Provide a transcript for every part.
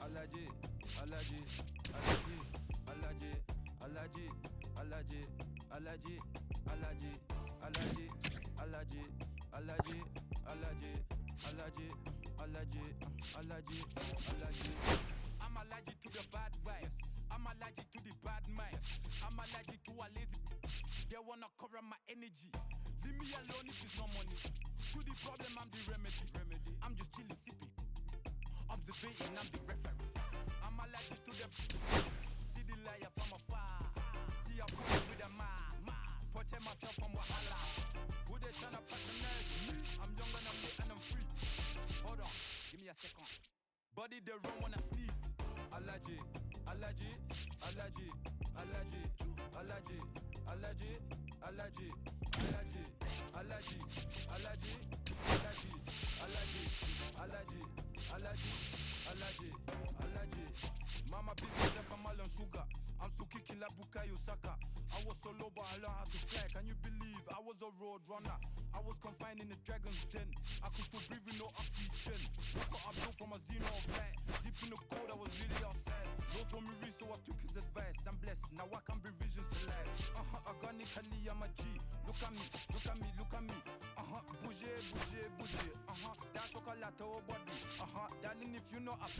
Allergy, allergy, allergy, allergy, allergy, allergy, allergy, allergy, allergy, allergy, allergy, allergy, allergy, allergy, allergy. I'm allergic to the bad vibes. I'm allergic to the bad minds. I'm allergic to a lazy. They wanna cover my energy. Leave me alone if it's no money. To the problem, I'm the remedy. I'm just chilling, sipping. Observating, I'm the reference. I'm allergic to the. See the liar from afar. See a boy with a mask. Protect myself from wahala. Who they tryna patronize me? I'm young and I'm lit and I'm free. Hold on, give me a second. Body they run when I sneeze. Allergy, allergy, allergy, allergy, allergy, allergy, allergy, allergy, allergy, allergy, allergy, allergy, allergy, allergy, allergy. Mama business like Kamal and Sugar. I'm Suki Killer Bukayo Saka. I was so low but I learned how to fly. Can you believe I was a road runner? I was confined in the dragon's den. I could still breathe with no oxygen. Look what I built from a zero of light. Deep in the cold, I was really outside. Lord told me read, so I took his advice. I'm blessed, now I can bring visions to life. Organically, I'm a G. Look at me, look at me, look at me. Bouger, bouger, bouger. That's chocolate or body. Darling, if you know up,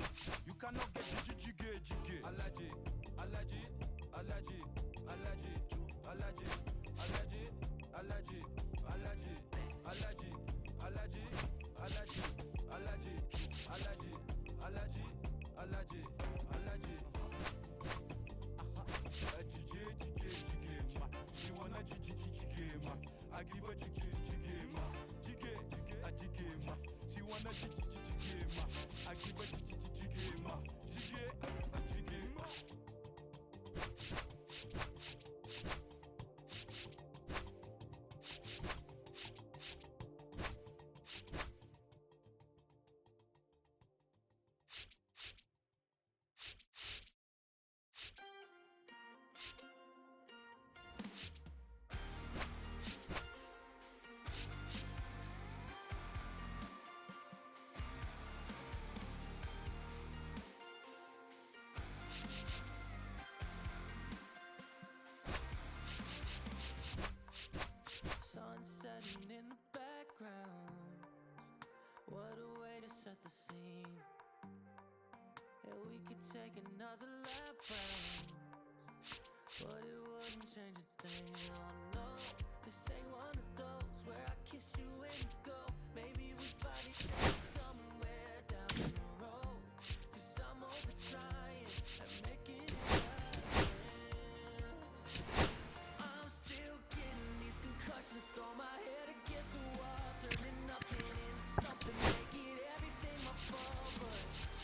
you cannot get jiggy. Allergy, allergy, allergy, allergy, allergy, allergy, allergy, allergy, allergy, allergy, allergy, allergy, allergy, allergy, allergy, allergy. Jiggy, ma. She wanna jiggy, ma. I give her jiggy, ma. Jiggy, ma. She wanna jiggy, ma. I give her jiggy, ma. Jiggy, ma. Sun setting in the background. What a way to set the scene. Yeah, we could take another lap round, but it wouldn't change a thing. Oh no, this ain't one of those where I kiss you and you go. Maybe we find each other somewhere down the road. Cause I'm over trying and making it happen. I'm still getting these concussions. Throw my head against the wall, turning nothing into something, make it everything my fault. But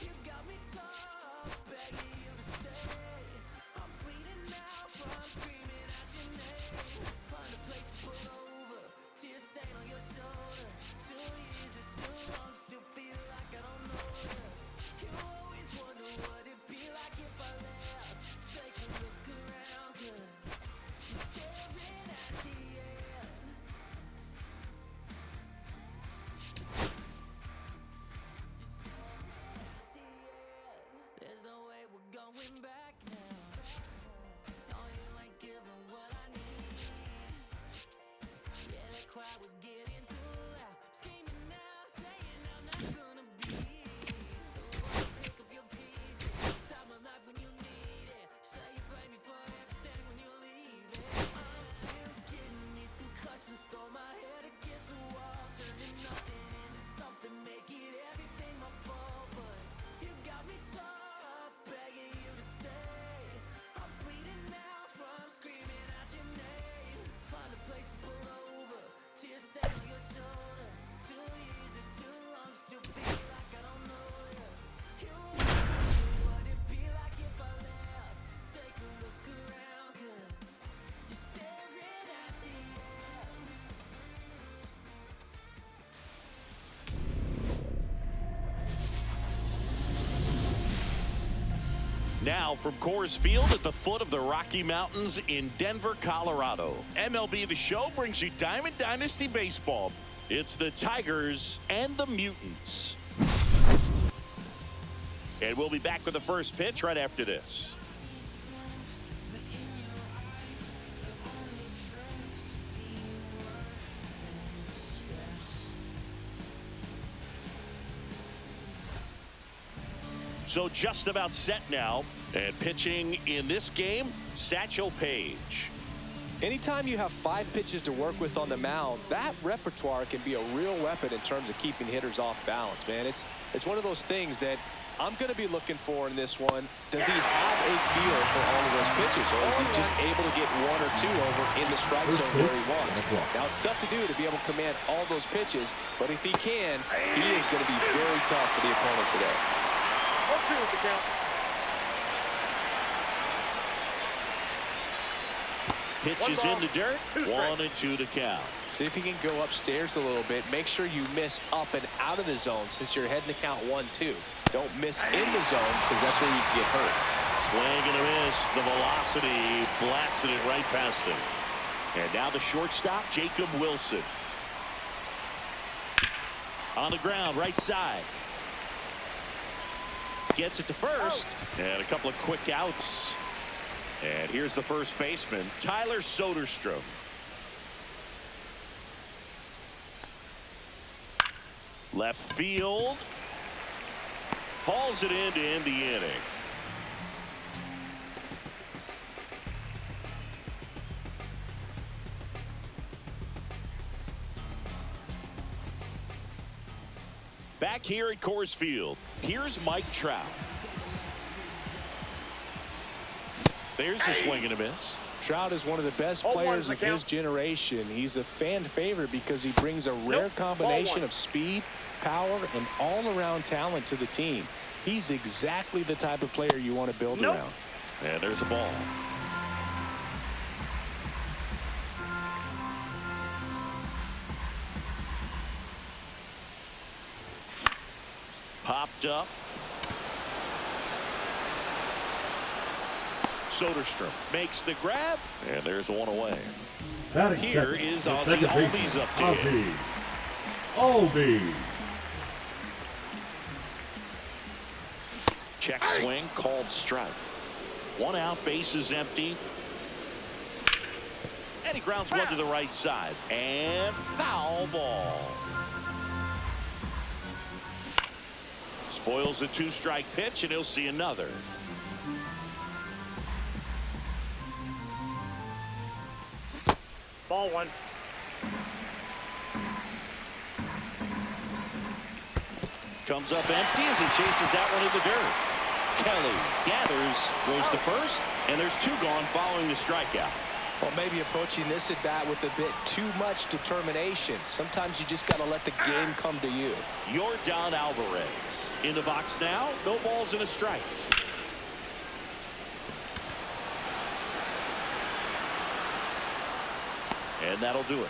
you got me tough, begging you to stay. I'm bleeding now from screaming at your name. Find a place to pull over, tears stain on your shoulder. 2 years is too long, still feel like I don't know you. You always wonder what it'd be like if I left. Take a look around, cause you're staring at the end. There's no way we're going back now. No, you ain't giving what I need. Yeah, that crowd was getting too loud, screaming now, saying I'm not gonna be the one to pick up your pieces. Stop my life when you need it. Say you blame me for everything when you leave it. I'm still getting these concussions. Throw my head against the wall, turning nothing into something, make it everything my fault. But you got me tough, begging you to stay. I'm bleeding now from screaming at your name. Find a place to pull over, tears stain on your shoulder. 2 years is too long, still feel like I don't know you. You wonder what it'd be like if I left. Take a look around, cause you're staring at the end. Now from Coors Field at the foot of the Rocky Mountains in Denver, Colorado. MLB The Show brings you Diamond Dynasty Baseball. It's the Tigers and the Mutants. And we'll be back with the first pitch right after this. So just about set now, and pitching in this game, Satchel Paige. Anytime you have 5 pitches to work with on the mound, that repertoire can be a real weapon in terms of keeping hitters off balance, man. It's one of those things that I'm going to be looking for in this one. Does he have a feel for all of those pitches, or is he just able to get 1 or 2 over in the strike zone where he wants? Now, it's tough to do to be able to command all those pitches, but if he can, he is going to be very tough for the opponent today. Pitches in the dirt, 1-2 to count. See if he can go upstairs a little bit. Make sure you miss up and out of the zone since you're heading to count 1-2. Don't miss in the zone because that's where you can get hurt. Swing and a miss. The velocity blasted it right past him. And now the shortstop, Jacob Wilson. On the ground, right side. Gets it to first. And a couple of quick outs. And here's the first baseman, Tyler Soderstrom. Left field. Hauls it in to end the inning. Back here at Coors Field, here's Mike Trout. There's a swing and a miss. Trout is one of the best players of his generation. He's a fan favorite because he brings a rare combination of speed, power, and all-around talent to the team. He's exactly the type of player you want to build around. And there's a ball. Popped up. Soderstrom makes the grab, and there's one away. Here is Ozzie Albies up to hit. Albies. Check swing, called strike. 1 out, bases empty. And he grounds one to the right side. And foul ball. Spoils the 2-strike pitch, and he'll see another. Ball 1. Comes up empty as he chases that one in the dirt. Kelly gathers, goes to first, and there's 2 gone following the strikeout. Well, maybe approaching this at bat with a bit too much determination. Sometimes you just got to let the game come to you. Yordan Alvarez in the box now. No balls and a strike. And that'll do it.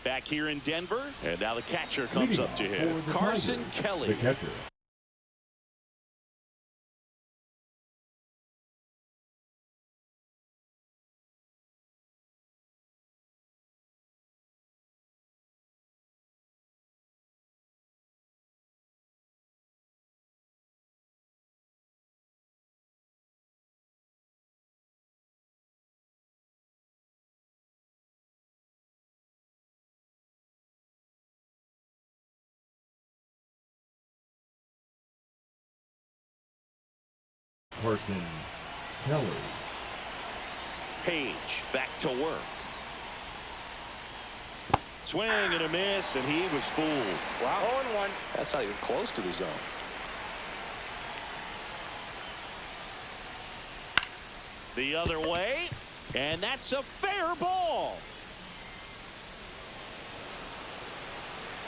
Back here in Denver, and now the catcher comes up to him. Carson Kelly. The catcher. Carson Kelly. Page back to work. Swing and a miss, and he was fooled. Wow. 0-1. That's not even close to the zone. The other way, and that's a fair ball.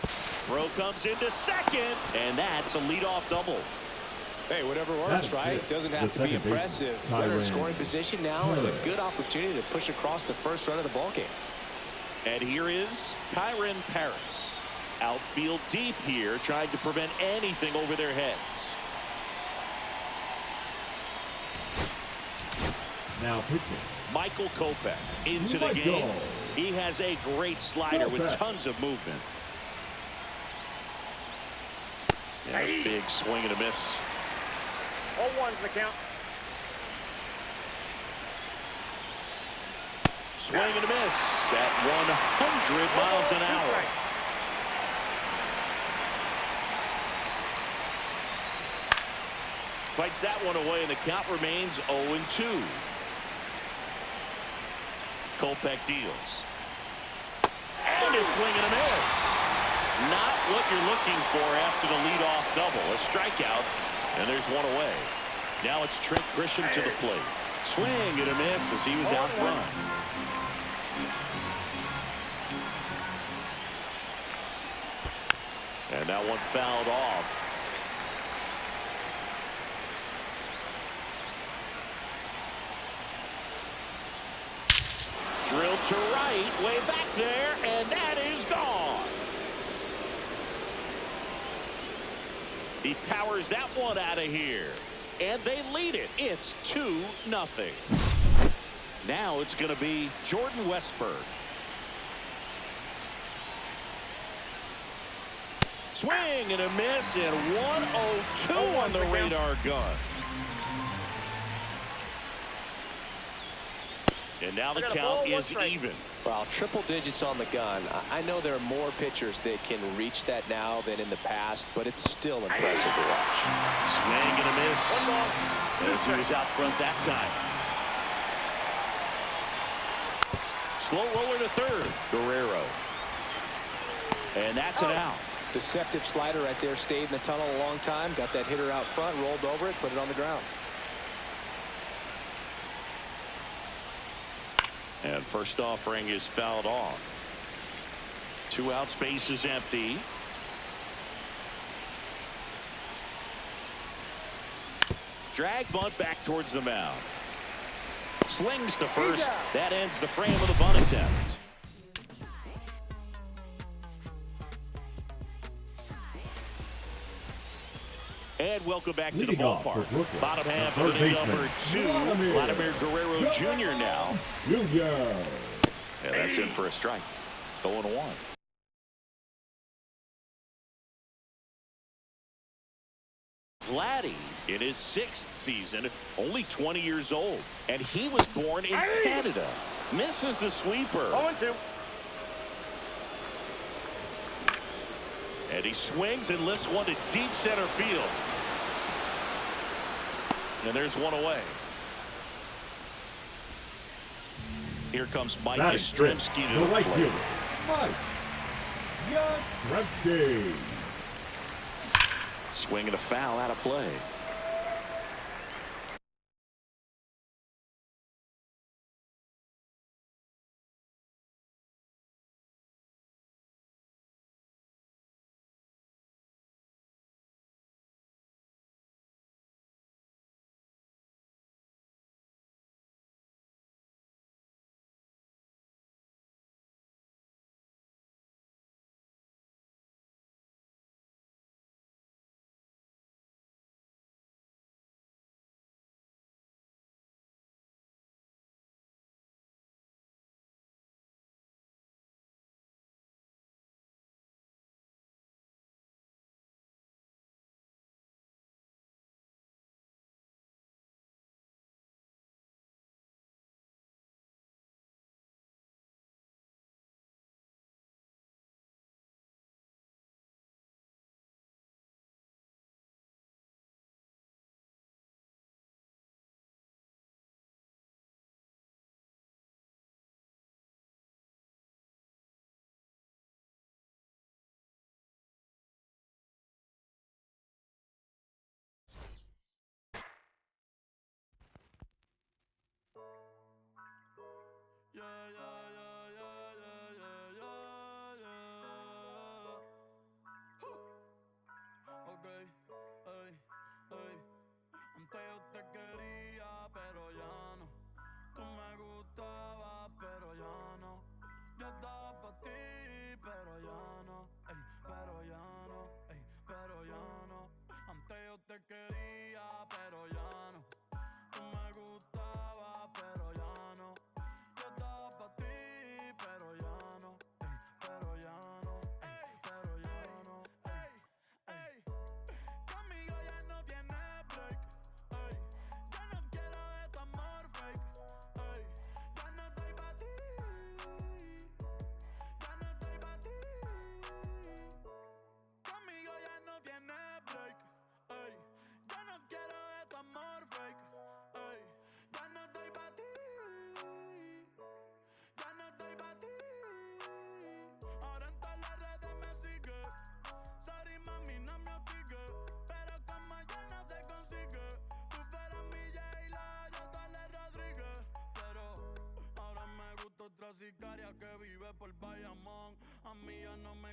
Throw comes into second, and that's a leadoff double. Hey, whatever works, right? Doesn't have to be impressive. Better in scoring position now and a good opportunity to push across the first run of the ballgame. And here is Kyron Paris. Outfield deep here, trying to prevent anything over their heads. Now pitching, Michael Kopech into the game. He has a great slider with tons of movement. And a big swing and a miss. 0-1's the count. Swing and a miss at 100 miles an hour. Fights that one away, and the count remains 0-2. Kopech deals. And a swing and a miss. Not what you're looking for after the leadoff double. A strikeout, and there's one away. Now it's Trent Grisham to the plate. Swing and a miss as he was out front. And that one fouled off. Drilled to right, way back there, and that is gone. He powers that one out of here. And they lead it. It's 2-0. Now it's going to be Jordan Westburg. Swing and a miss, and 102 on the radar gun. And now the count is even. Well, triple digits on the gun. I know there are more pitchers that can reach that now than in the past, but it's still impressive to watch. Swing and a miss. As he was out front that time. Slow roller to third. Guerrero. And that's an out. Deceptive slider right there. Stayed in the tunnel a long time. Got that hitter out front, rolled over it, put it on the ground. And first offering is fouled off. 2 outs, base is empty. Drag bunt back towards the mound. Slings to first. That ends the frame of the bunt attempt. And welcome back to the ballpark. Bottom half of the number 2, Vladimir Guerrero Jr. now. And that's in for a strike. 0-1. Vladdy in his 6th season, only 20 years old, and he was born in Canada. Misses the sweeper. 0-2. And he swings and lifts one to deep center field. And there's one away. Here comes Mike Yastrzemski to the right plate. fielder, Mike Yastrzemski. Swinging a foul out of play.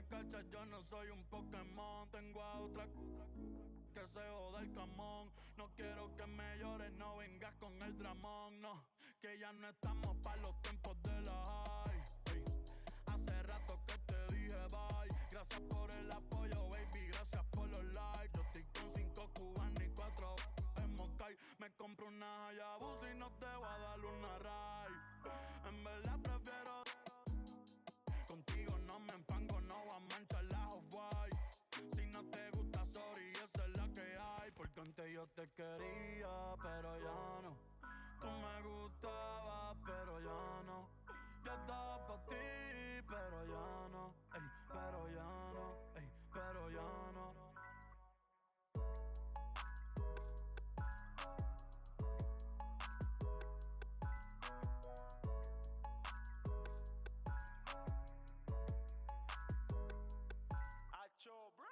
cachas, yo no soy un Pokémon. Tengo a otra que se joda el camón. No quiero que me llores, no vengas con el dramón. No, que ya no estamos pa' los tiempos de la high. Ey, hace rato que te dije bye. Gracias por el apoyo, baby, gracias por los likes. Yo estoy con 5 cubanos y 4 en Moscay. Me compro una Hayabusa y no te voy a dar una ride. En verdad prefiero contigo, no me empango, no voy a manchar la off-white. Si no te gusta, sorry, esa es la que hay. Porque antes yo te quería, pero ya no. Tú me gustabas, pero ya no. Yo estaba pa' ti, pero ya no. Ey, pero ya no. Ey, pero ya no. Acho, bro.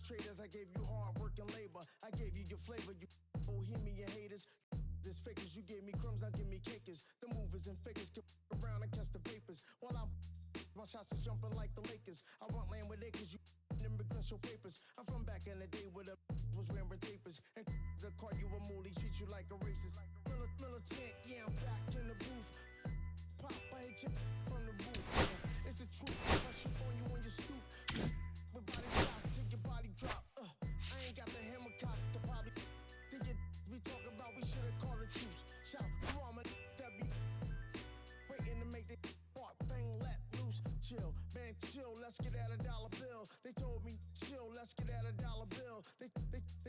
Traders, I gave you hard work and labor. I gave you your flavor, you bohemian haters. This fakers, you gave me crumbs, now give me cakers. The movers and fakers get around and catch the vapors. While I'm my shots is jumping like the Lakers. I want land with acres, you immigrants show papers. I'm from back in the day where the was wearing tapers. And they'll call you a moolie, treat you like a racist. Militant, yeah, I'm back in the booth. Pop, I hit you from the roof. It's the truth, I shoot on you on your stoop. With body shots, take your body drop. I ain't got the hammer cock to probably think it we talk about, we should've called it truce. Shout, drama that be waiting to make the part bang let loose. Chill, man, chill, let's get at $1 bill. They told me, chill, let's get at $1 bill. They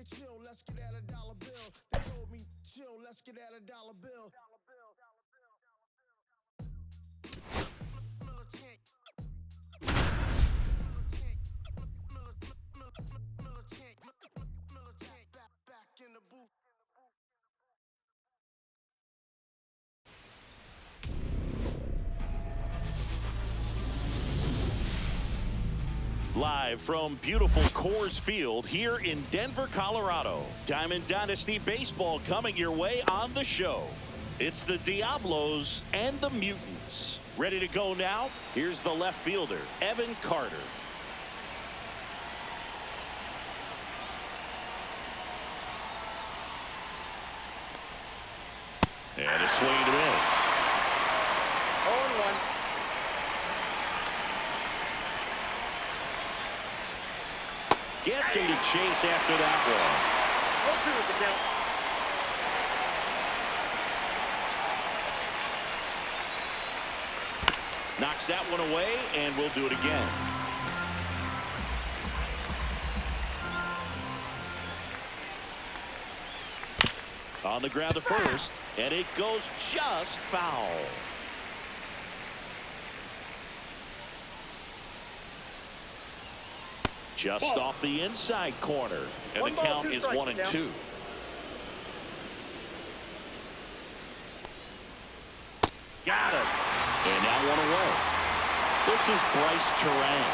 chill, let's get at $1 bill. They told me, chill, let's get at $1 bill. Militant. Militant, back in the booth. Live from beautiful Coors Field here in Denver, Colorado. Diamond Dynasty Baseball coming your way on the show. It's the Diablos and the Mutants. Ready to go now? Here's the left fielder, Evan Carter. And a swing and a miss. 0-1. Gets him to chase after that one. 0-2 is the count. Knocks that one away, and we'll do it again. On the ground to first, and it goes just foul. Just off the inside corner, and the count is 1-2. Got it. And now one away. This is Bryce Terang.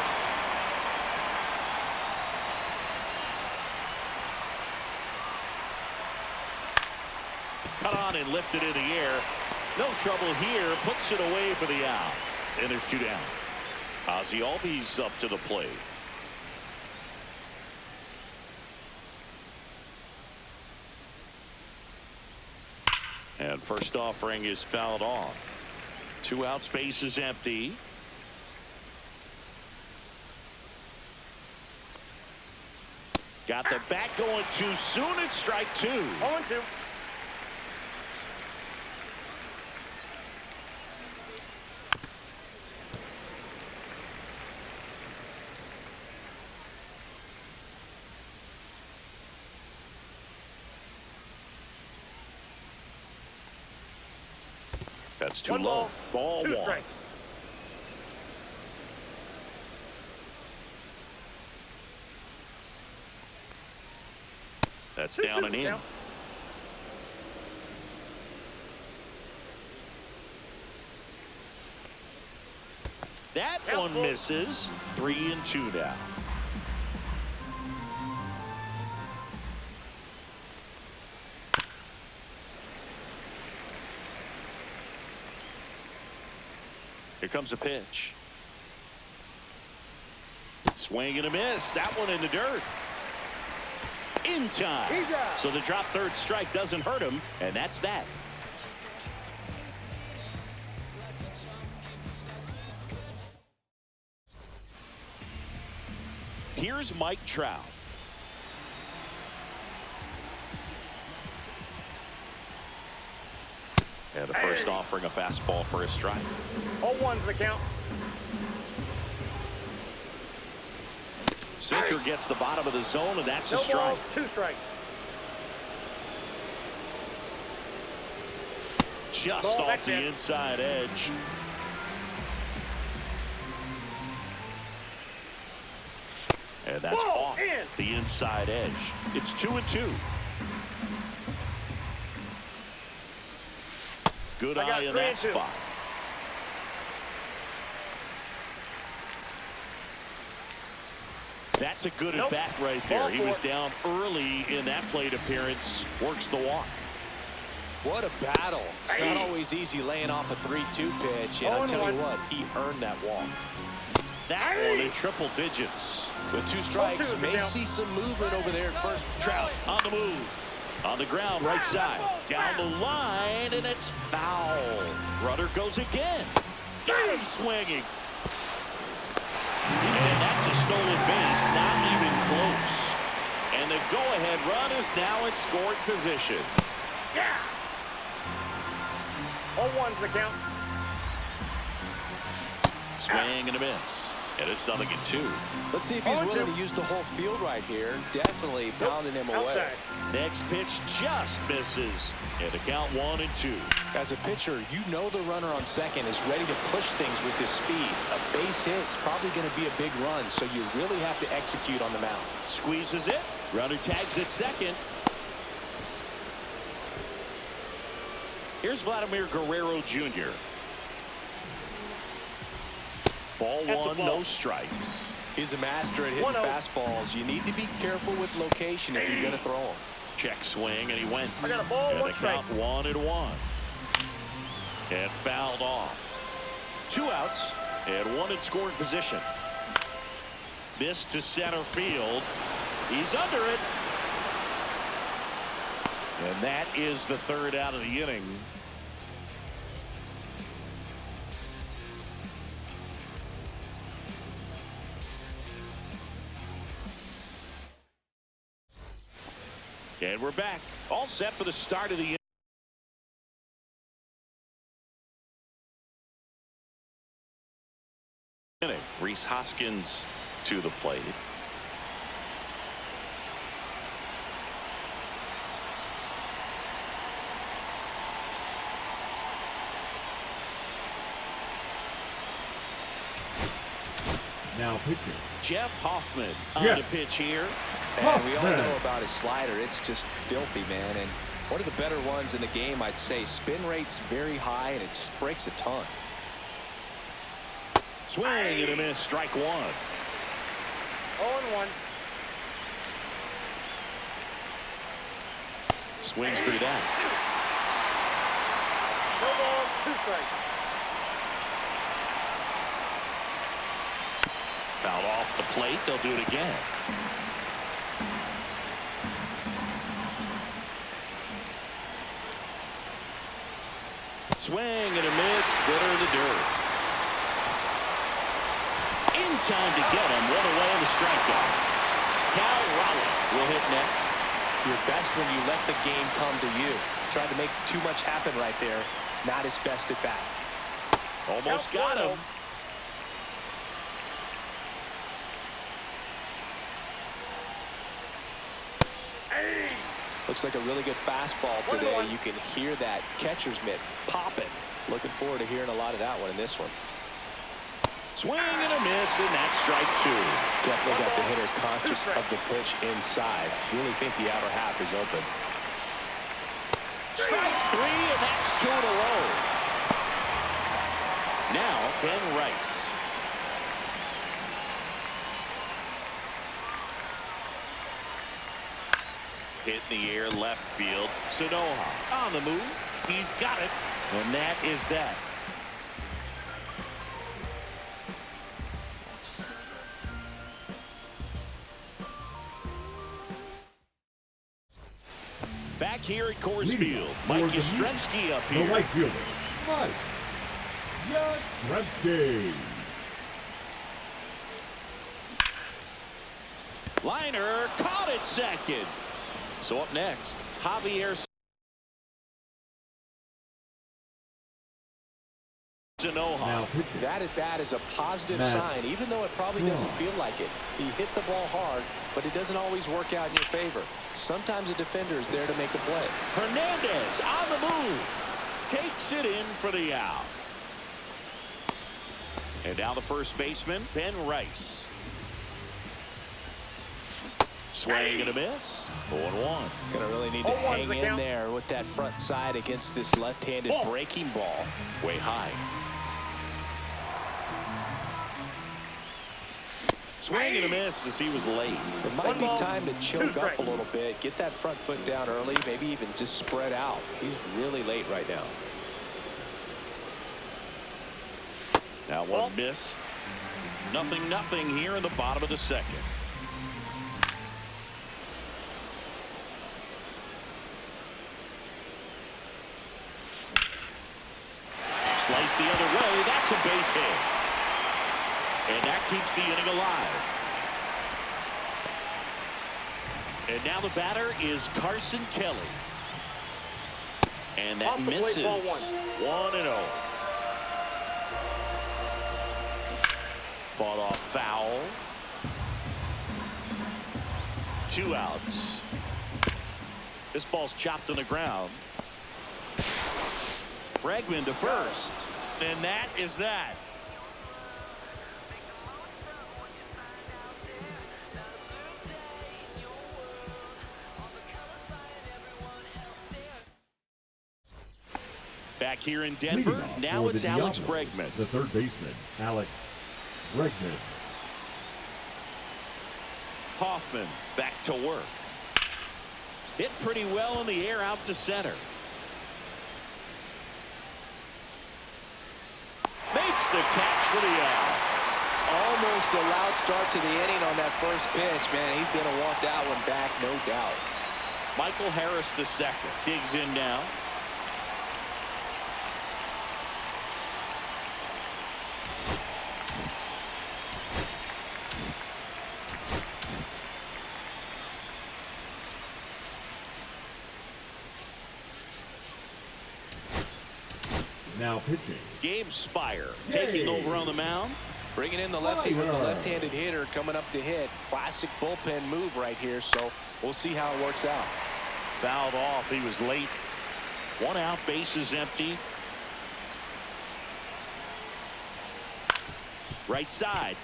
Cut on and lifted in the air. No trouble here. Puts it away for the out. And there's 2 down. Ozzie Albies up to the plate. And first offering is fouled off. 2 outs, base is empty. Got the bat going too soon. It's strike 2. 0-2. That's too 1 low. ball, 2 1. strikes. That's down and in. That one misses. 3-2 now. Here comes a pitch. Swing and a miss. That one in the dirt. In time. So the drop third strike doesn't hurt him, and that's that. Here's Mike Trout. And the first offering a fastball for a strike. 0-1's the count. Sinker gets the bottom of the zone, and that's a strike. Balls, 2 strikes. Just Ball, off the inside edge. And that's off the inside edge. It's 2-2. Good eye in that spot. That's a good at bat right there. He was down early in that plate appearance. Works the walk. What a battle. It's not always easy laying off a 3-2 pitch. And I'll tell you what, he earned that walk. That one in triple digits. With 2 strikes, may see some movement over there at first. Trout on the move. On the ground, right side. Down the line, and it's foul. Runner goes again. Got him swinging. And that's a stolen base, not even close. And the go-ahead run is now in scoring position. 0-1's the count. Swing and a miss. And it's 0-2. Let's see if he's willing to use the whole field right here. Definitely pounding him away. Next pitch just misses. And the count 1-2. As a pitcher, you know the runner on second is ready to push things with his speed. A base hit's probably going to be a big run, so you really have to execute on the mound. Squeezes it. Runner tags at second. Here's Vladimir Guerrero Jr. Ball one, no strikes. He's a master at hitting fastballs. You need to be careful with location if you're going to throw them. Check swing, and he went. I got a ball, and 1 the strike. count 1-1. And fouled off. 2 outs, and 1 in scoring position. This to center field. He's under it. And that is the 3rd out of the inning. And we're back. All set for the start of the inning. Rhys Hoskins to the plate. Now pitching. Jeff Hoffman on the pitch here. And we all know about his slider. It's just filthy, man. And one of the better ones in the game, I'd say. Spin rate's very high, and it just breaks a ton. Swing and a miss. Strike 1. 0-1. Swings through that. No balls, 2 strikes. Fouled off the plate. They'll do it again. Swing and a miss. Bitter in the dirt. In time to get him. 1 away on the strikeout. Cal Raleigh will hit next. You're best when you let the game come to you. Tried to make too much happen right there. Not his best at bat. Almost got him. Looks like a really good fastball today. You can hear that catcher's mitt popping. Looking forward to hearing a lot of that one in this one. Swing and a miss, and that's strike two. Definitely got the hitter conscious of the pitch inside. Really think the outer half is open. Strike three, and that's two in a row. Now, Ben Rice. Hit in the air, left field. Sanoha on the move. He's got it, and that is that. Back here at Coors Field, Mike Yastrzemski up here. The right fielder, Mike Yastrzemski. Liner caught it second. So up next, Javier Sanoha. That at bat is a positive sign, even though it probably doesn't feel like it. He hit the ball hard, but it doesn't always work out in your favor. Sometimes a defender is there to make a play. Hernandez on the move. Takes it in for the out. And now the first baseman, Ben Rice. Swing and a miss. 0-1. Gonna really need to hang in there with that front side against this left-handed breaking ball. Way high. Swing and a miss as he was late. It might be time to choke up a little bit. Get that front foot down early. Maybe even just spread out. He's really late right now. Now one missed. 0-0 here in the bottom of the second. Slice the other way. That's a base hit. And that keeps the inning alive. And now the batter is Carson Kelly. And that misses. 1-0. Fought off foul. 2 outs. This ball's chopped on the ground. Bregman to first. And that is that. Back here in Denver, now it's Alex Bregman. The third baseman, Alex Bregman. Hoffman back to work. Hit pretty well in the air out to center. Makes the catch for the out. Almost a loud start to the inning on that first pitch, man. He's going to want that one back, no doubt. Michael Harris the second digs in now. Now pitching, Gabe Spire taking over on the mound. Bringing in the lefty with the left-handed hitter coming up to hit. Classic bullpen move right here, so we'll see how it works out. Fouled off. He was late. 1 out, bases empty. Right side.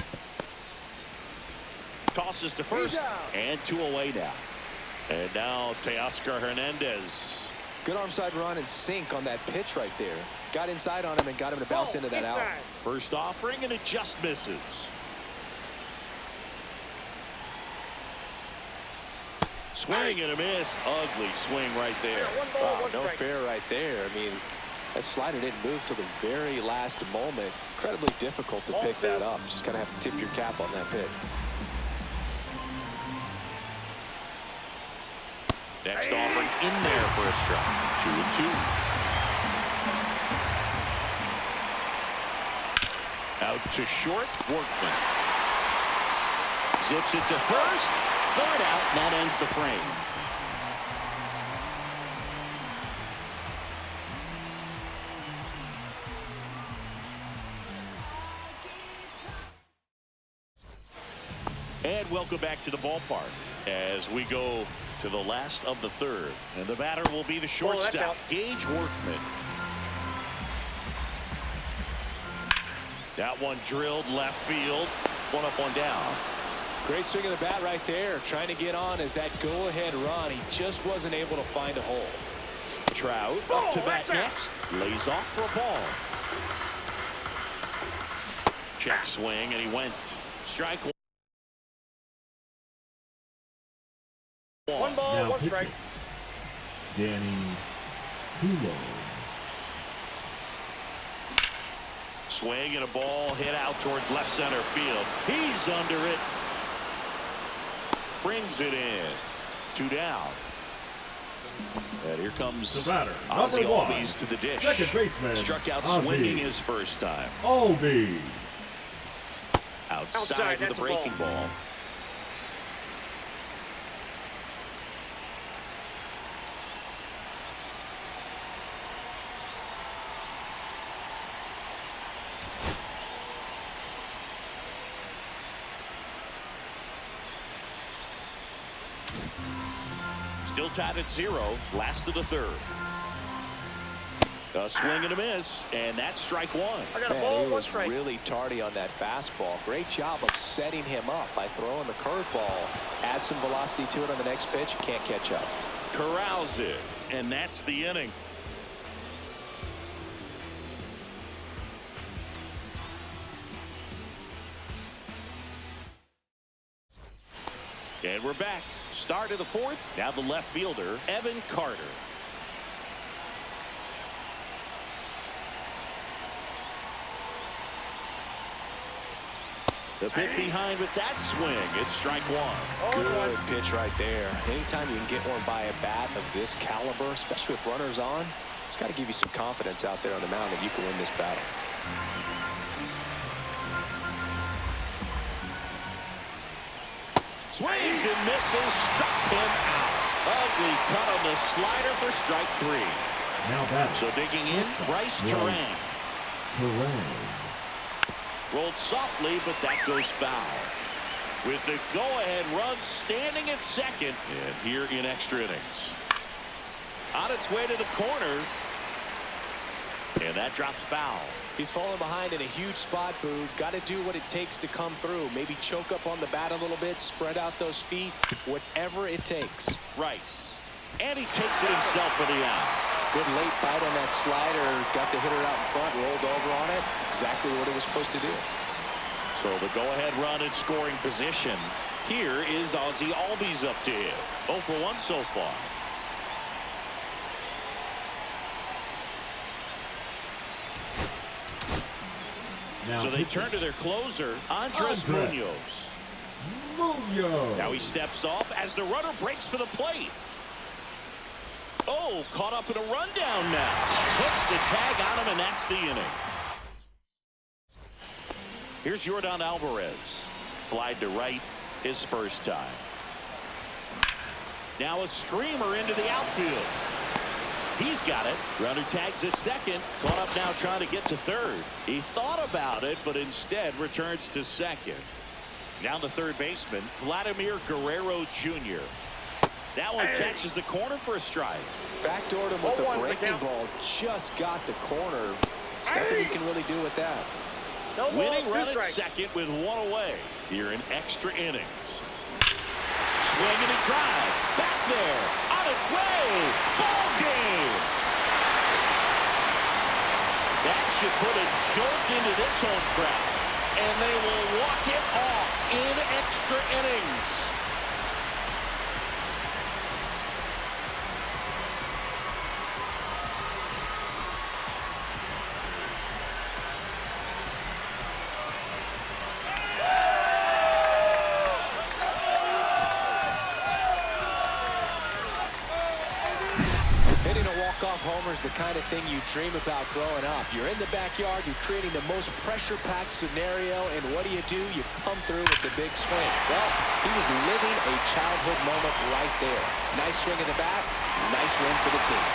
Tosses to first. And 2 away now. And now Teoscar Hernandez. Good arm side run and sink on that pitch right there. Got inside on him and got him to bounce into that out. First offering, and it just misses. Swing and a miss. Ugly swing right there. Wow, no fair right there. I mean, that slider didn't move till the very last moment. Incredibly difficult to pick that up. Just kind of have to tip your cap on that pitch. Next offering in there for a strike. 2-2. Out to short, Workman. Zips it to first. 3rd out, and that ends the frame. And welcome back to the ballpark as we go to the last of the 3rd. And the batter will be the shortstop, Gage Workman. That one drilled left field. One up, one down. Great swing of the bat right there. Trying to get on as that go-ahead run. He just wasn't able to find a hole. Trout up to bat next. Lays off for a ball. Check swing, and he went. Strike one. One ball, Now one pitching. strike. Danny Kulo. Swing and a ball hit out towards left center field. He's under it. Brings it in. 2 down. And here comes The batter, Ozzie number 1. Albies to the dish. Second baseman. Struck out Ozzie swinging his first time. Albies. Outside with that's the a ball. breaking ball. Still tied at 0. Last of the third. A swing and a miss, and that's strike one. I got a Man, ball, he one was strike. really tardy on that fastball. Great job of setting him up by throwing the curveball. Add some velocity to it on the next pitch. Can't catch up. Corrals it, and that's the inning. And we're back. Start of the fourth. Now the left fielder, Evan Carter. The bit behind with that swing. It's strike one. Good pitch right there. Anytime you can get one by a bat of this caliber, especially with runners on, it's got to give you some confidence out there on the mound that you can win this battle. Swings and misses. Struck him out. Ugly cut on the slider for strike 3. Now batting. So digging in, Bryce Terang. Terang. Rolled softly, but that goes foul. With the go-ahead run standing at second, and here in extra innings. On its way to the corner, and that drops foul. He's falling behind in a huge spot, Boo. Got to do what it takes to come through. Maybe choke up on the bat a little bit, spread out those feet, whatever it takes. Rice. And he takes it himself for the out. Good late bite on that slider. Got the hitter out in front, rolled over on it. Exactly what it was supposed to do. So the go-ahead run in scoring position. Here is Ozzie Albies up to hit. 0 for 1 so far. Now So they pitching. turn to their closer, Andres Andres. Munoz. Munoz. Now he steps off as the runner breaks for the plate. Oh, caught up in a rundown now. Puts the tag on him, and that's the inning. Here's Yordan Alvarez. Flied to right his first time. Now a screamer into the outfield. He's got it. Runner tags at second. Caught up now trying to get to third. He thought about it, but instead returns to second. Now the third baseman, Vladimir Guerrero Jr. That one catches the corner for a strike. Backdoored him with a 0-1's the breaking count. ball. Just got the corner. There's nothing you can really do with that. No ball, Winning 2 run at strikes. second with 1 away. Here in extra innings. Swing and a drive. Back there. On its way. Ball game. That should put a jolt into this home crowd. And they will walk it off in extra innings. Hitting a walk-off homer is the kind of thing you dream about growing up. You're in the backyard, you're creating the most pressure-packed scenario, and what do? You come through with the big swing. Well, he was living a childhood moment right there. Nice swing of the bat, nice win for the team.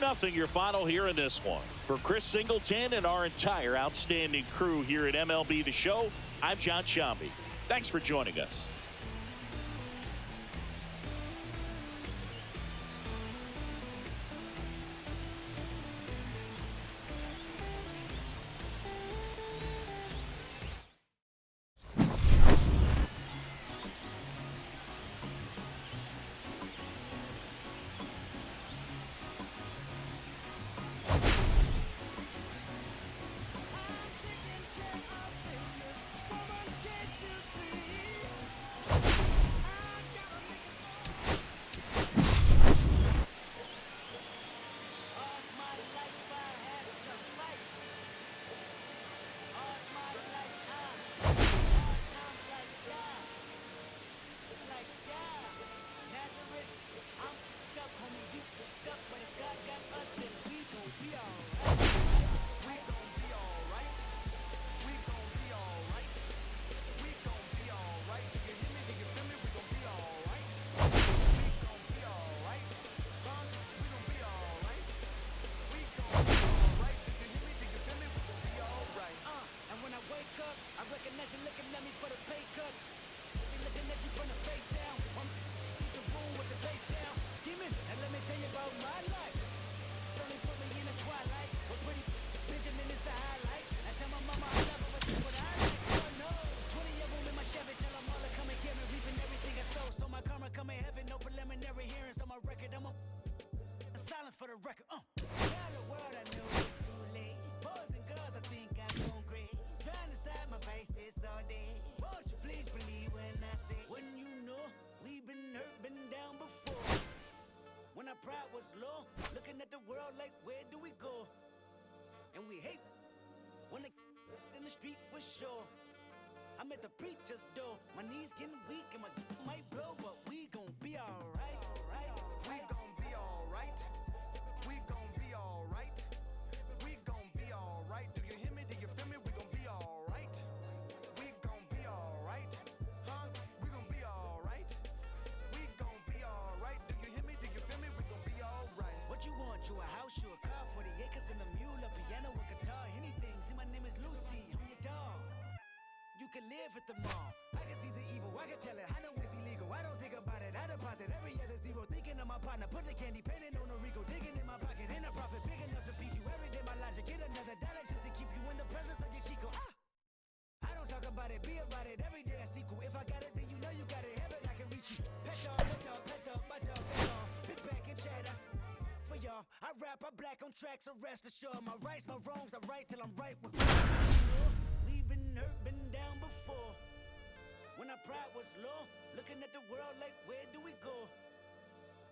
Nothing your final here in this one. For Chris Singleton and our entire outstanding crew here at MLB The Show, I'm John Shambi. Thanks for joining us. the record. Tell the world I know it's too late. Boys and girls, I think I'm going great. Trying to side my face this all day. Won't you please believe when I say, wouldn't you know we've been hurt, been down before? When our pride was low, looking at the world like, where do we go? And we hate when they in the street for sure. I'm at the preacher's door, my knees getting weak and my might blow, but we gon' be alright. We gon' be alright. We gon' be alright. We gon' be alright. Do you hear me? Do you feel me? We gon' be alright. We gon' be alright. Huh? We gon' be alright. We gon' be alright. Do you hear me? Do you feel me? We gon' be alright. What you want? You a house, you a car, 40 acres and a mule, a piano, a guitar, anything. See, my name is Lucy, I'm your dog. You can live at the mall. I can see the evil, I can tell it. I know it's illegal. I don't think about it. I deposit every other zero. Thinking of my partner, put the candy painting on a Rico. Digging in my pocket, in a profit big enough to feed you every day. My logic, get another dollar just to keep you in the presence of your Chico. I don't talk about it, be about it. Every day I sequel. If I got it, then you know you got it. Heaven, I can reach you. Pet dog, pet dog, pet dog, my dog, pet dog. Big back and cheddar. For y'all, I rap, I black on tracks, so rest assured. My rights, my wrongs, I right till I'm right with we've been hurt, been down before. When our pride was low, looking at the world like, where do we go?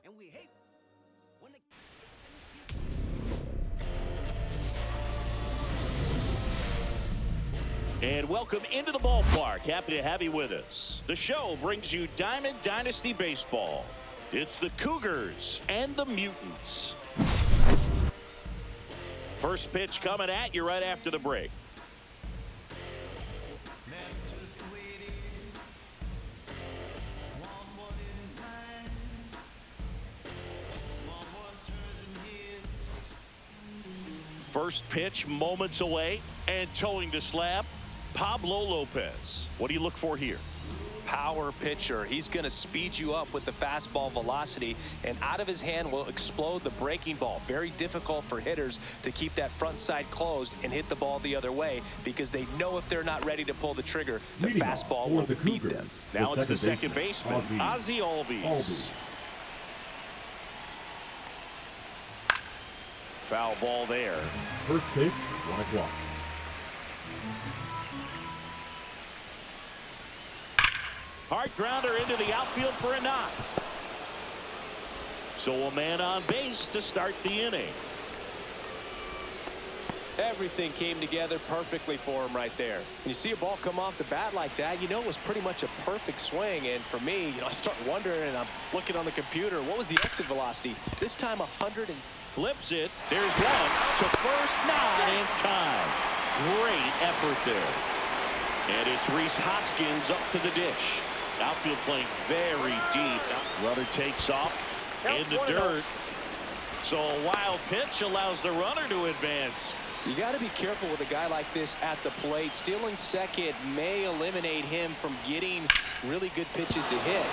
And we hate when they And welcome into the ballpark. Happy to have you with us. The show brings you Diamond Dynasty Baseball. It's the Cougars and the Mutants. First pitch coming at you right after the break. First pitch moments away, and towing the slab, Pablo Lopez. What do you look for here? Power pitcher. He's going to speed you up with the fastball velocity, and out of his hand will explode the breaking ball. Very difficult for hitters to keep that front side closed and hit the ball the other way, because they know if they're not ready to pull the trigger, the fastball will beat them. Now it's the second baseman, Ozzie Albies. Foul ball there. First pitch, 1 o'clock. Hard grounder into the outfield for a knock. So a man on base to start the inning. Everything came together perfectly for him right there. When you see a ball come off the bat like that, you know it was pretty much a perfect swing. And for me, I start wondering, and I'm looking on the computer, what was the exit velocity? This time 100 and... Flips it. There's one to first, not in time. Great effort there. And it's Rhys Hoskins up to the dish. Outfield playing very deep. Runner takes off in the dirt. So a wild pitch allows the runner to advance. You got to be careful with a guy like this at the plate. Stealing second may eliminate him from getting really good pitches to hit.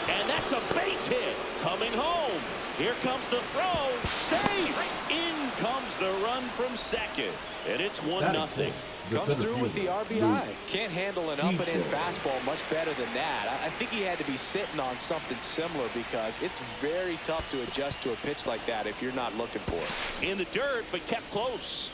And that's a base hit. Coming home. Here comes the throw. Safe. In comes the run from second. And it's 1-0. Comes through with the RBI. Can't handle an up-and-in fastball much better than that. I think he had to be sitting on something similar, because it's very tough to adjust to a pitch like that if you're not looking for it. In the dirt, but kept close.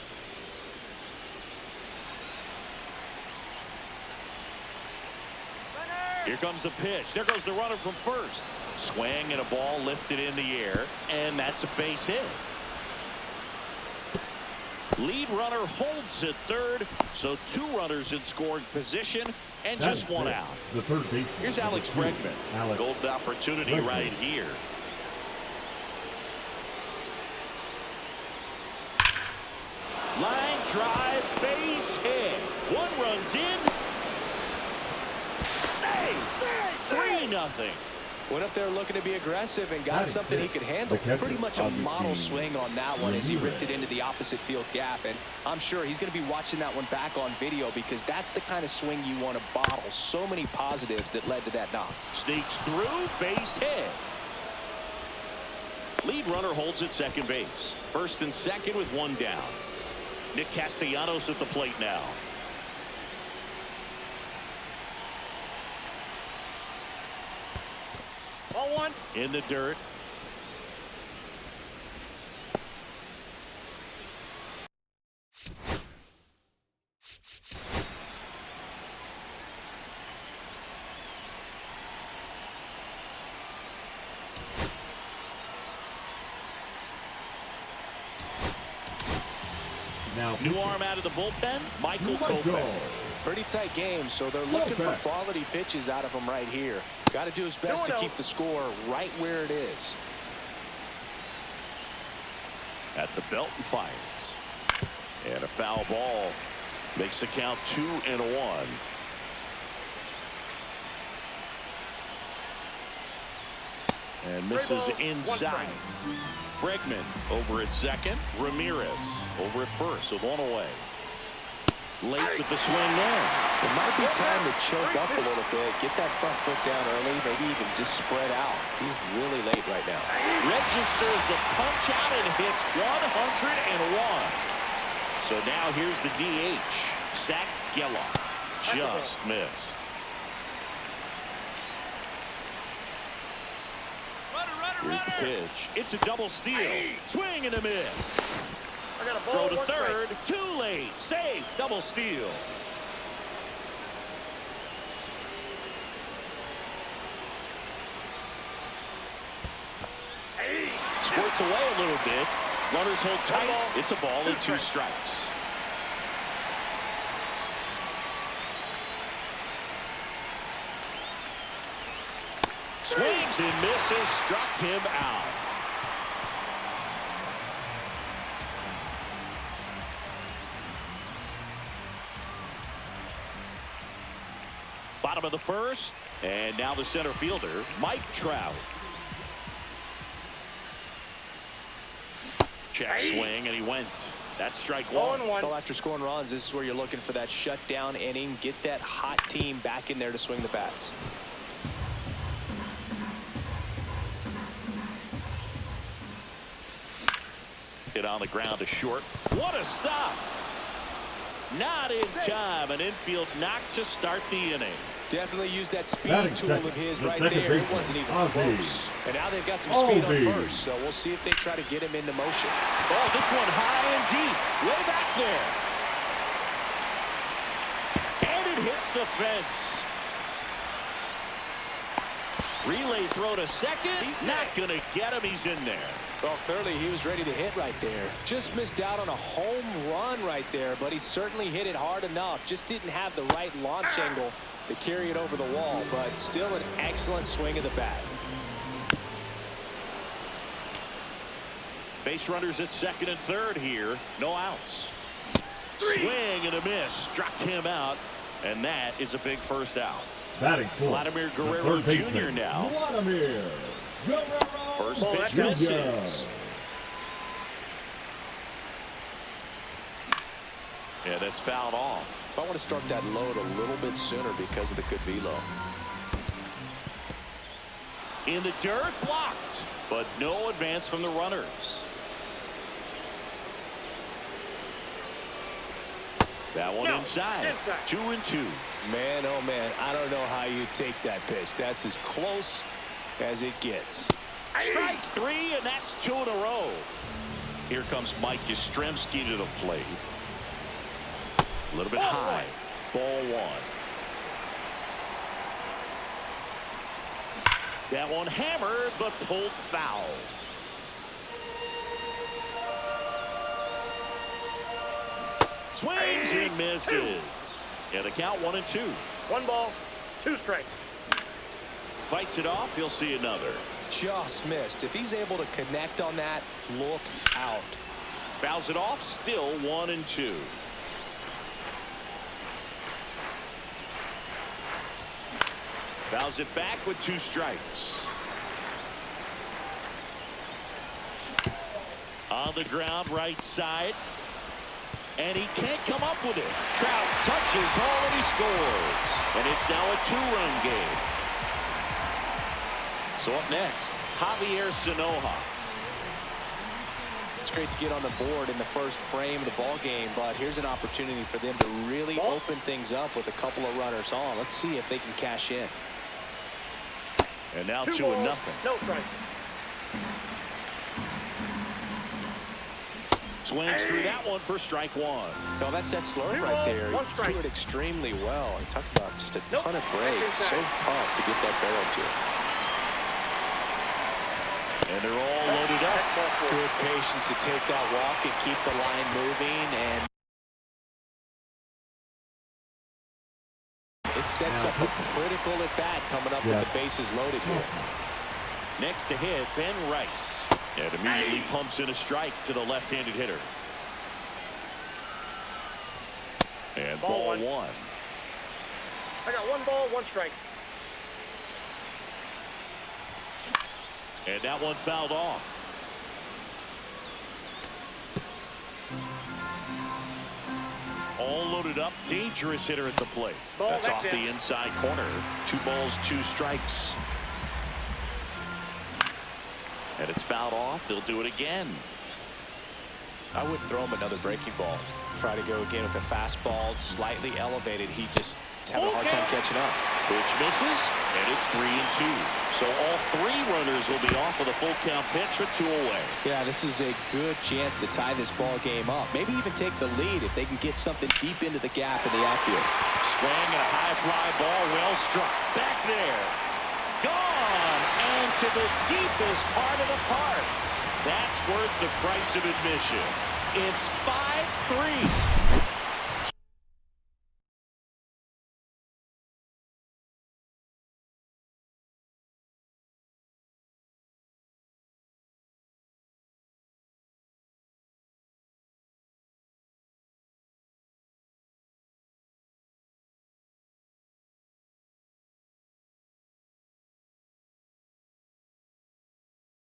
Here comes the pitch. There goes the runner from first. Swing and a ball lifted in the air, and that's a base hit. Lead runner holds at third, so 2 runners in scoring position and just 1 out. The third baseman. Here's Alex Bregman. Golden opportunity right here. Line drive, base hit. 1 runs in. Save! 3-0. Went up there looking to be aggressive and got something he could handle. Pretty much a model swing on that one as he ripped it into the opposite field gap. And I'm sure he's going to be watching that one back on video, because that's the kind of swing you want to bottle. So many positives that led to that knock. Sneaks through, base hit. Lead runner holds at second base. First and second with 1 down. Nick Castellanos at the plate now. Ball 1. In the dirt. Now, New arm out of the bullpen, Michael Kopech. Pretty tight game, so they're looking for quality pitches out of him right here. Got to do his best to keep the score right where it is. At the belt and fires. And a foul ball makes the count 2-1. And misses inside. Bregman over at second. Ramirez over at first with one away. Late with the swing there. It might be time to choke up a little bit, get that front foot down early, maybe even just spread out. He's really late right now. Registers the punch out and hits 101. So now here's the DH. Zach Geller. Just missed. Here's the pitch. It's a double steal. Swing and a miss. Throw to third. Too late. Safe. Double steal. Squirts away a little bit. Runners hold tight. It's a ball and 2 strikes. Swings and misses. Struck him out. Bottom of the first. And now the center fielder, Mike Trout. Check swing, and he went. That's strike 1. Well, after scoring runs, this is where you're looking for that shutdown inning. Get that hot team back in there to swing the bats. Hit on the ground to short. What a stop! Not in time. An infield knock to start the inning. Definitely use that speed tool of his right there. It wasn't even close. And now they've got some speed on first, so we'll see if they try to get him into motion. Oh, this one high and deep. Way back there. And it hits the fence. Relay throw to second. Not going to get him. He's in there. Well, clearly he was ready to hit right there. Just missed out on a home run right there, but he certainly hit it hard enough. Just didn't have the right launch angle to carry it over the wall, but still an excellent swing of the bat. Base runners at second and third here. No outs. Swing and a miss. Struck him out, and that is a big first out. Vladimir Guerrero Jr. now. Vladimir Guerrero. First pitch misses. Yeah, that's fouled off. I want to start that load a little bit sooner because of the good velo. In the dirt, blocked, but no advance from the runners. That one inside. 2-2. Man, oh man, I don't know how you take that pitch. That's as close as it gets. Strike 3, and that's 2 in a row. Here comes Mike Yastrzemski to the plate. A little bit high. Ball 1. That one hammered, but pulled foul. Swings and misses. Yeah, the count 1-2. 1 ball, 2 strikes. Fights it off. He'll see another. Just missed. If he's able to connect on that, look out. Fouls it off. Still 1-2. Fouls it back with 2 strikes. On the ground, right side. And he can't come up with it. Trout touches home and he scores. And it's now a 2-run game. So up next, Javier Sanoja. It's great to get on the board in the first frame of the ball game, but here's an opportunity for them to really open things up with a couple of runners on. Let's see if they can cash in. And now 2-0. No strike. Swings through that one for strike 1. No, that's that slurve right there. He threw it extremely well. He talked about just a ton of breaks. So tough to get that barrel to. And And they're all loaded up. Good patience to take that walk and keep the line moving, and it sets up a critical at bat coming up with the bases loaded here. Next to hit, Ben Rice. And immediately pumps in a strike to the left-handed hitter. And ball one. I got 1 ball, 1 strike. And that one fouled off. All loaded up. Dangerous hitter at the plate. That's off the inside corner. 2 balls, 2 strikes. And it's fouled off. They'll do it again. I wouldn't throw him another breaking ball. Try to go again with the fastball, slightly elevated. He just is having a hard time catching up. Pitch misses, and it's 3-2. So all 3 runners will be off with a full count pitch with 2 away. Yeah, this is a good chance to tie this ball game up. Maybe even take the lead if they can get something deep into the gap in the outfield. Swing and a high fly ball, well struck. Back there. Gone, and to the deepest part of the park. That's worth the price of admission. It's 5-3.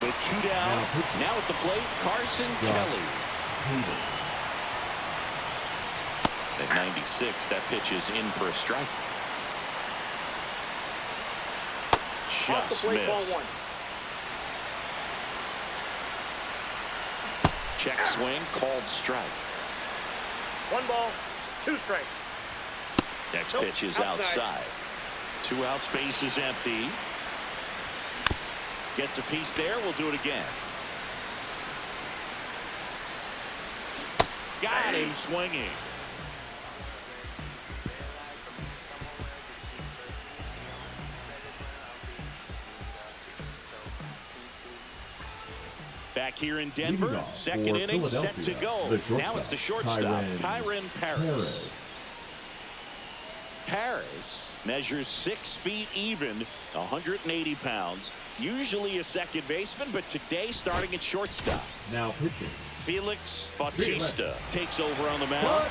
With 2 down, now at the plate, Carson Kelly. At 96, that pitch is in for a strike. Just missed. Check swing, called strike. 1 ball, 2 strike. Next pitch is outside. 2 outs, base is empty. Gets a piece there. We'll do it again. Got him swinging. Back here in Denver, second inning set to go. Now it's the shortstop, Kyron Paris. Paris measures 6 feet even, 180 pounds. Usually a second baseman, but today starting at shortstop. Now pitching. Felix Bautista takes over on the mound.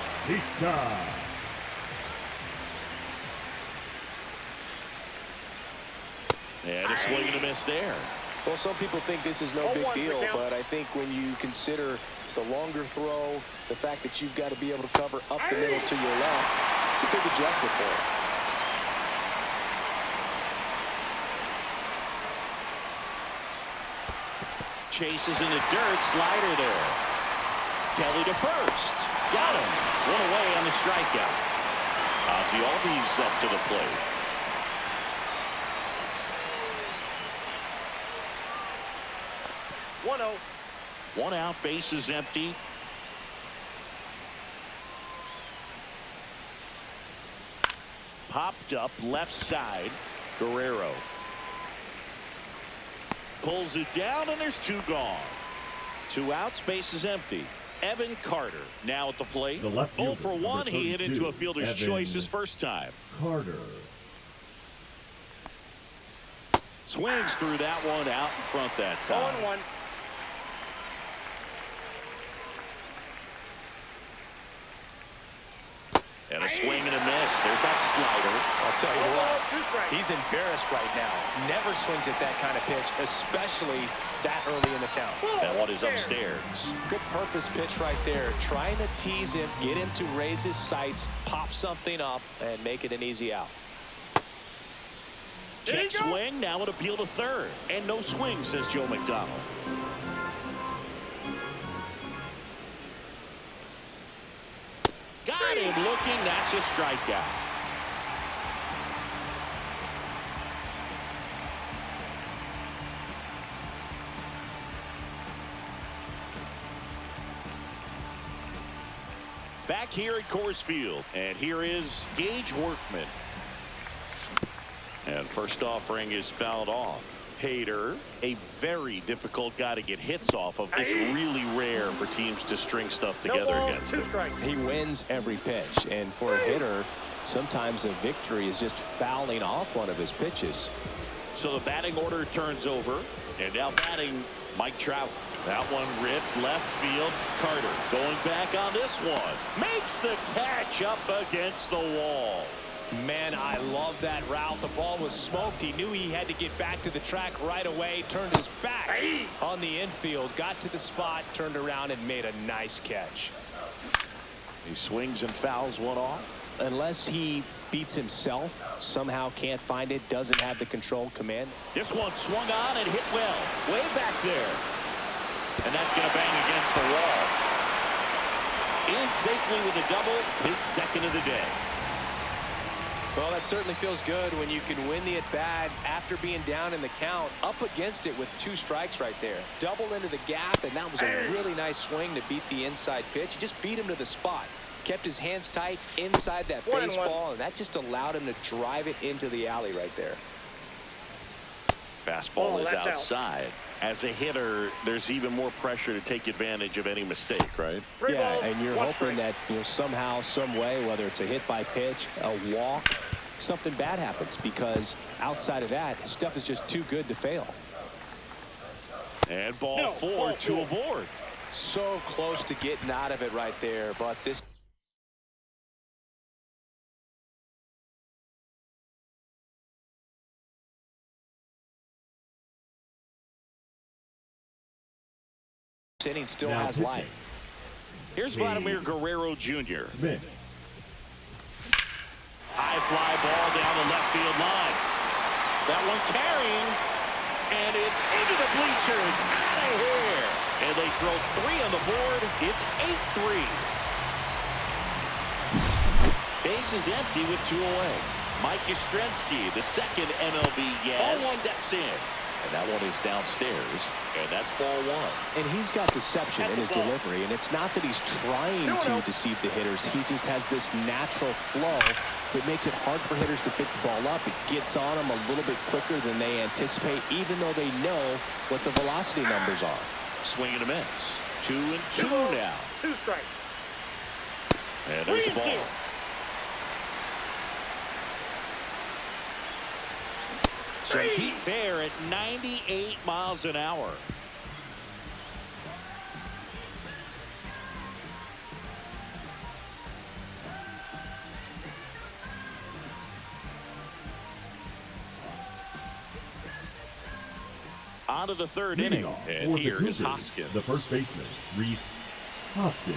And a swing and a miss there. Well, some people think this is no big deal, but I think when you consider the longer throw, the fact that you've got to be able to cover up the middle to your left, it's a big adjustment for him. Chases in the dirt, slider there. Kelly to first. Got him. 1 away on the strikeout. Ozzie Albies up to the plate. One out, base is empty. Popped up left side. Guerrero pulls it down, and there's 2 gone. 2 outs, base is empty. Evan Carter now at the plate. 0 for 1. He hit into a fielder's choice his first time. Carter. Swings through that one out in front that time. 0-1. And a swing and a miss. There's that slider. I'll tell you what, he's embarrassed right now. Never swings at that kind of pitch, especially that early in the count. That one is upstairs. Good purpose pitch right there. Trying to tease him, get him to raise his sights, pop something up, and make it an easy out. Check swing, now an appeal to third. And no swing, says Joe McDonald. Got him looking. That's a strikeout. Back here at Coors Field, and here is Gage Workman. And first offering is fouled off. Hader, a very difficult guy to get hits off of. It's really rare for teams to string stuff No together ball, against 2 him. strikes. He wins every pitch, and for a hitter, sometimes a victory is just fouling off one of his pitches. So the batting order turns over, and now batting Mike Trout. That one ripped left field. Carter going back on this one. Makes the catch up against the wall. Man, I love that route. The ball was smoked. He knew he had to get back to the track right away. Turned his back on the infield. Got to the spot, turned around, and made a nice catch. He swings and fouls one off. Unless he beats himself, somehow can't find it, doesn't have the control command. This one swung on and hit well. Way back there. And that's going to bang against the wall. In safely with a double, his second of the day. Well, that certainly feels good when you can win the at-bat after being down in the count, up against it with 2 strikes right there. Double into the gap, and that was a really nice swing to beat the inside pitch. He just beat him to the spot. Kept his hands tight inside that baseball, and that just allowed him to drive it into the alley right there. Fastball is outside. As a hitter, there's even more pressure to take advantage of any mistake, right? Yeah, and you're hoping that somehow, some way, whether it's a hit by pitch, a walk, something bad happens, because outside of that, stuff is just too good to fail. And ball 4 to a board. So close to getting out of it right there, but this inning still Now has pitching. life. Here's Vladimir Guerrero Jr. Smith. High fly ball down the left field line. That one carrying, and it's into the bleachers. Out of here. And they throw 3 on the board. It's 8-3. Base is empty with 2 away. Mike Yastrzemski, the second MLB Ball 1 steps in. And that one is downstairs, and that's ball 1. And he's got deception in his delivery, and it's not that he's trying to deceive the hitters. He just has this natural flow that makes it hard for hitters to pick the ball up. It gets on them a little bit quicker than they anticipate, even though they know what the velocity numbers are. Swing and a miss. 2-2 now. 2 strikes. And there's the ball. So Pete Bear at 98 miles an hour. On to the 3rd Leading inning. off And for here the is Cougars, Hoskins. the first baseman, Reese Hoskins.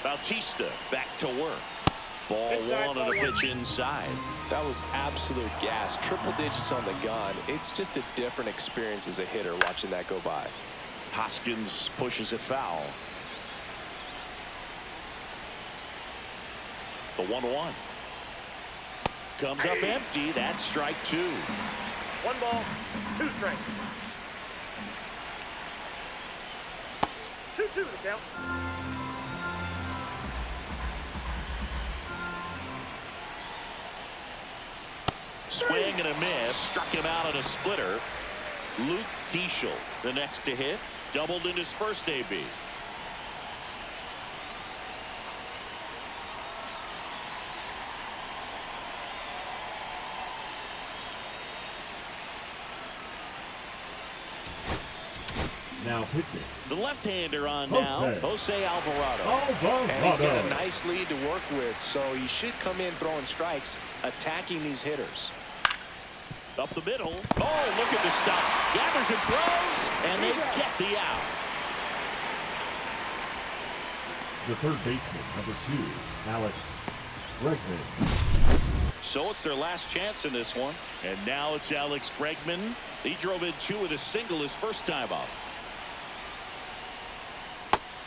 Bautista back to work. Ball Inside, 1 on ball a 1. pitch inside. That was absolute gas. Triple digits on the gun. It's just a different experience as a hitter watching that go by. Hoskins pushes it foul. The 1-1. Comes up empty. That's strike 2. 1 ball, 2 strikes. 2-2 the count. Swing and a miss. Struck him out on a splitter. Luke Diesel, the next to hit. Doubled in his first AB. Now pitching. The left-hander on now. Jose Alvarado. And he's got a nice lead to work with, so he should come in throwing strikes, attacking these hitters. Up the middle. Oh, look at the stop. Gathers and throws, and they get the out. The third baseman, number 2, Alex Bregman. So it's their last chance in this one. And now it's Alex Bregman. He drove in 2 with a single his first time up.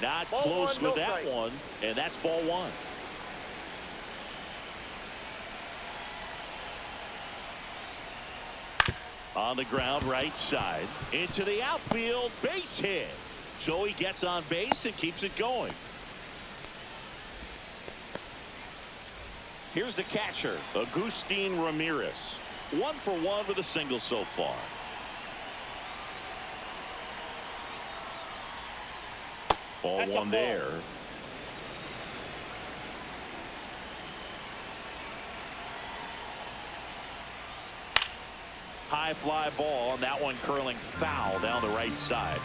Not Ball close 1, with no that strike. one. And that's ball 1. On the ground, right side. Into the outfield, base hit. So he gets on base and keeps it going. Here's the catcher, Agustin Ramirez. 1 for 1 with a single so far. Ball That's a one ball. there. High fly ball, and that one curling foul down the right side.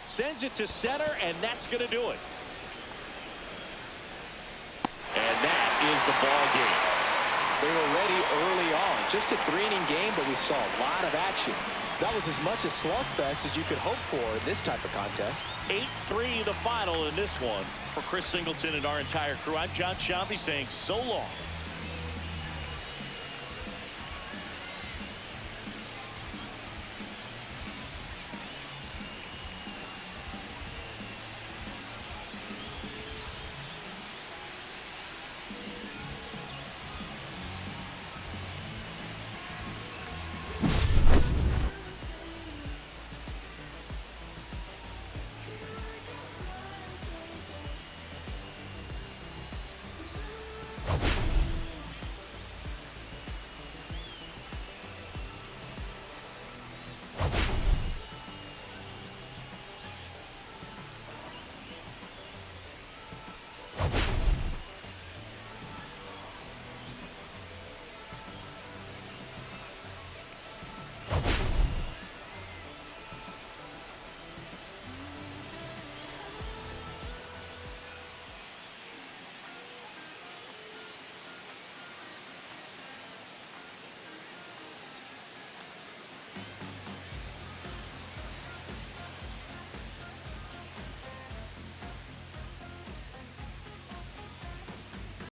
Sends it to center, and that's going to do it. And that is the ball game. They were ready early on. Just a 3-inning game, but we saw a lot of action. That was as much a slugfest as you could hope for in this type of contest. 8-3 the final in this one. For Chris Singleton and our entire crew, I'm John Sciambi saying so long.